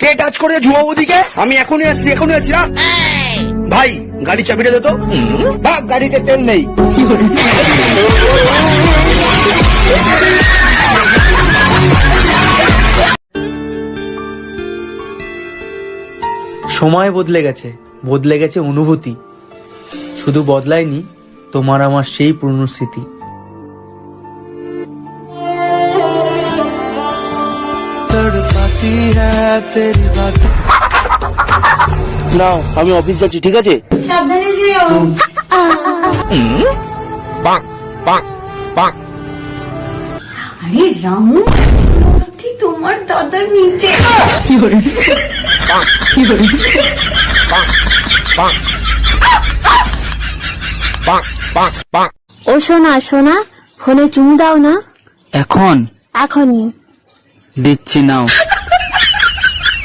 কে touch করে ঝুমাবো দিকে? আমি এখনই আসছি না ভাই, গাড়ি চাবিটা দে তো। ভাগ, গাড়িতে তেল নেই। সময় বদলে গেছে অনুভূতি, শুধু বদলায়নি তোমার আমার সেই পুরনো স্মৃতি। না, আমি অফিস যাচ্ছি, ঠিক আছে? সাবধানে যেও। আরে রামু, ঠিক তোমার দাদার নিচে। ও সোনা সোনা, ফোনে চুমু দাও না। এখন এখনই দিচ্ছি নাও।